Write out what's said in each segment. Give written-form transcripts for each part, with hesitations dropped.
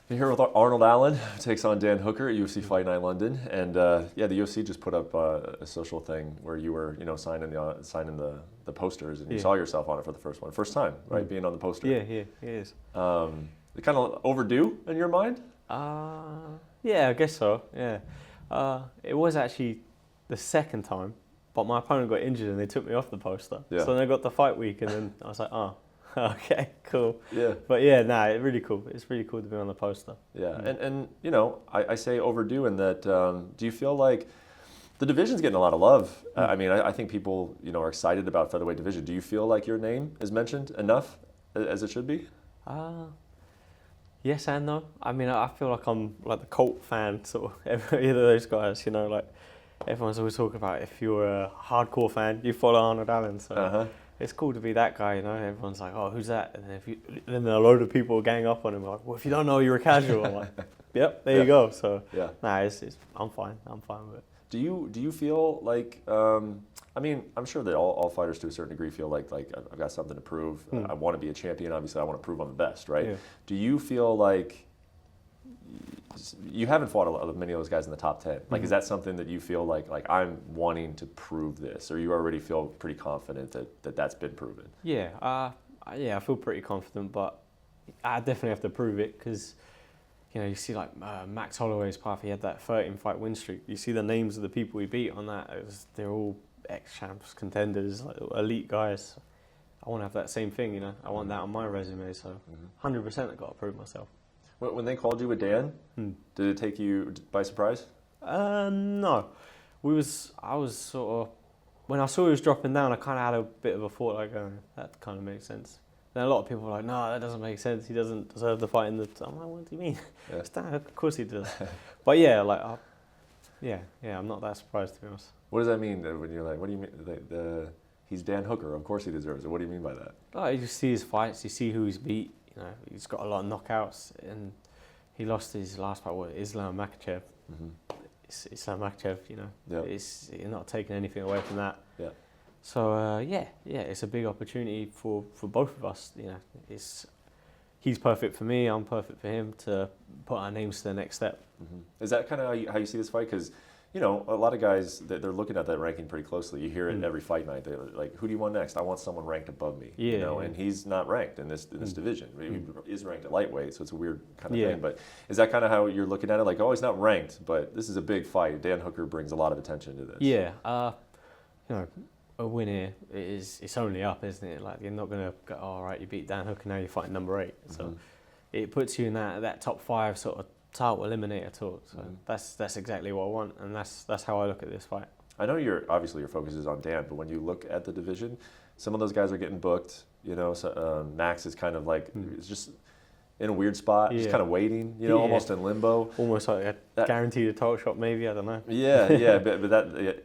You're here with Arnold Allen, who takes on Dan Hooker at UFC Fight Night London, and the UFC just put up a social thing where you were, signing the posters, and you saw yourself on it for the first time, right? Being on the poster. Yeah, it is. It kind of overdue in your mind? Yeah, I guess so. Yeah, it was actually the second time, but my opponent got injured and they took me off the poster. Yeah. So then I got the fight week, and then I was like, oh. Okay, cool. Yeah. But yeah, it's really cool. It's really cool to be on the poster. Yeah, and I say overdue in that. Do you feel like the division's getting a lot of love? I mean, I think people are excited about featherweight division. Do you feel like your name is mentioned enough as it should be? Yes and no. I mean, I feel like I'm like the cult fan, sort of either of those guys. Like everyone's always talking about if you're a hardcore fan, you follow Arnold Allen. So. It's cool to be that guy, Everyone's like, "Oh, who's that?" And then a load of people gang up on him, like, "Well, if you don't know, you're a casual." I'm like, "Yep, there you go." So, I'm fine. I'm fine with it. Do you feel like? I mean, I'm sure that all fighters to a certain degree feel like I've got something to prove. I want to be a champion. Obviously, I want to prove I'm the best, right? Yeah. Do you feel like you haven't fought many of those guys in the top 10? Like, is that something that you feel like I'm wanting to prove this, or you already feel pretty confident that's been proven? Yeah, I feel pretty confident, but I definitely have to prove it because, you see like Max Holloway's path. He had that 13-fight win streak. You see the names of the people he beat on that. They're all ex-champs, contenders, like elite guys. I want to have that same thing, I want that on my resume. So, 100% I've got to prove myself. When they called you with Dan, did it take you by surprise? No. I was sort of, when I saw he was dropping down, I kind of had a bit of a thought, like, that kind of makes sense. Then a lot of people were like, no, that doesn't make sense. He doesn't deserve the fight in the... I'm like, what do you mean? Yeah. Of course he does. But yeah, I'm not that surprised, to be honest. What does that mean when you're like, what do you mean? He's Dan Hooker, of course he deserves it. What do you mean by that? Oh, you just see his fights, you see who he's beat. He's got a lot of knockouts, and he lost his last fight, Islam Makhachev. It's Islam Makhachev, you're not taking anything away from that. Yeah. So it's a big opportunity for both of us. He's perfect for me, I'm perfect for him to put our names to the next step. Is that kind of how you see this fight? Because a lot of guys, they're looking at that ranking pretty closely. You hear it every fight night. They're like, who do you want next? I want someone ranked above me. And he's not ranked in this division. He is ranked at lightweight, so it's a weird kind of thing. But is that kind of how you're looking at it? Like, oh, he's not ranked, but this is a big fight. Dan Hooker brings a lot of attention to this. Yeah. A win here it's only up, isn't it? Like, you're not going to go, oh, all right, you beat Dan Hooker, now you're fighting number 8. So it puts you in that top 5 sort of title eliminator talk. So that's exactly what I want, and that's how I look at this fight. I know obviously your focus is on Dan, but when you look at the division, some of those guys are getting booked. So, Max is kind of like it's just in a weird spot, just kind of waiting. Almost in limbo. Almost like guaranteed a title shot, maybe. I don't know. Yeah, but that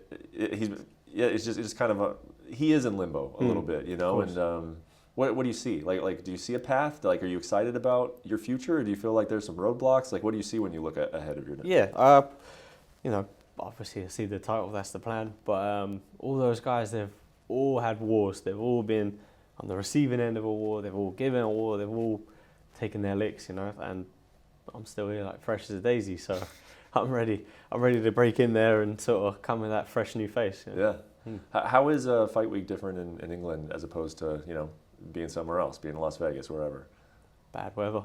it's just kind of he is in limbo a little bit, and. What do you see? Like, do you see a path? Like, are you excited about your future, or do you feel like there's some roadblocks? Like, what do you see when you look ahead of your next? Yeah, obviously I see the title. That's the plan. But all those guys, they've all had wars. They've all been on the receiving end of a war. They've all given a war. They've all taken their licks, And I'm still here, like fresh as a daisy. So I'm ready. I'm ready to break in there and sort of come with that fresh new face. Yeah. How is Fight Week different in England as opposed to being somewhere else, being in Las Vegas, wherever? Bad weather.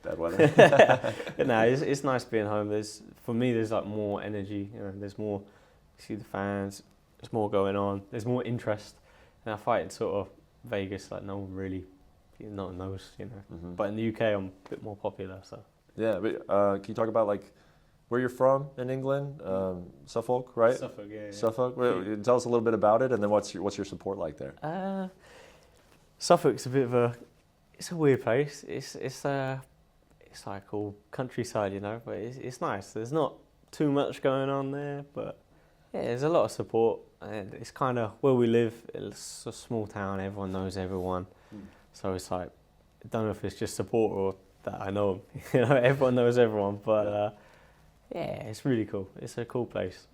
Bad weather. It's nice being home. For me, there's like more energy. There's more. You see the fans. There's more going on. There's more interest. And I fight in sort of Vegas, like no one really, no one knows. But in the UK, I'm a bit more popular. So. Yeah, but can you talk about like where you're from in England? Suffolk, right? Suffolk, yeah. Suffolk. Tell us a little bit about it, and then what's your support like there? Suffolk's a bit of it's a weird place. It's like all countryside, but it's nice. There's not too much going on there, but yeah, there's a lot of support, and it's kind of where we live. It's a small town. Everyone knows everyone, so it's like I don't know if it's just support or that I know them. Everyone knows everyone, but yeah, it's really cool. It's a cool place.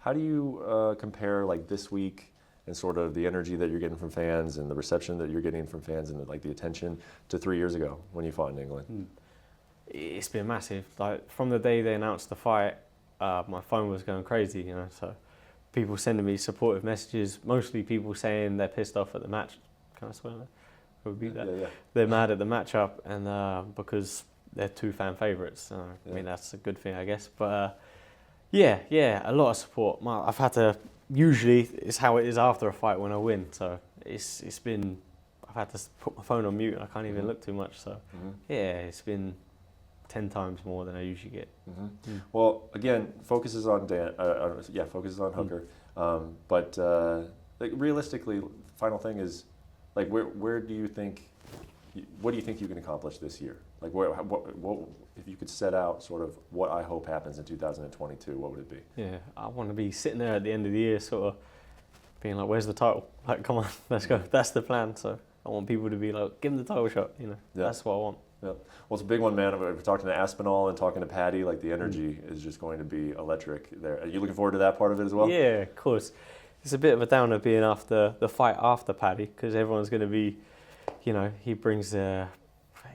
How do you compare like this week? And sort of the energy that you're getting from fans and the reception that you're getting from fans and like the attention to 3 years ago when you fought in England? it's been massive. Like from the day they announced the fight, my phone was going crazy, you know. So people sending me supportive messages, mostly people saying they're pissed off at the match. Can I swear that? Repeat that? Yeah. They're mad at the matchup, and because they're two fan favourites. So, I mean, that's a good thing, I guess. But yeah, a lot of support. I've had to. Usually, it's how it is after a fight when I win. So it's been. I've had to put my phone on mute. I can't even look too much. So yeah, it's been 10 times more than I usually get. Well, again, focuses on focuses on Hooker. But like realistically, final thing is, like, where do you think, what do you think you can accomplish this year? Like, what if you could set out sort of what I hope happens in 2022? What would it be? Yeah, I want to be sitting there at the end of the year, sort of being like, "Where's the title? Like, come on, let's go." That's the plan. So I want people to be like, "Give them the title shot." You know, that's what I want. Yeah. Well, it's a big one, man. We're talking to Aspinall and talking to Paddy. Like, the energy is just going to be electric there. Are you looking forward to that part of it as well? Yeah, of course. It's a bit of a downer being after the fight after Paddy, because everyone's going to be, you know, he brings the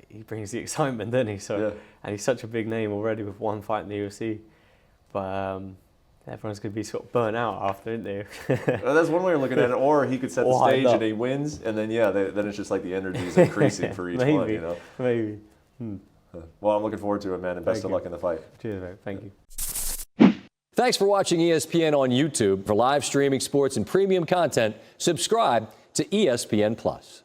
excitement, doesn't he? So, and he's such a big name already with one fight in the UFC. But everyone's going to be sort of burnt out after, isn't they? Well, that's one way of looking at it. Or he could set the stage and he wins, and then then it's just like the energy is increasing for each one. You know, maybe. Well, I'm looking forward to it, man, and best of luck in the fight. Cheers, mate. Thank you. Thanks for watching ESPN on YouTube. For live streaming sports and premium content, subscribe to ESPN+.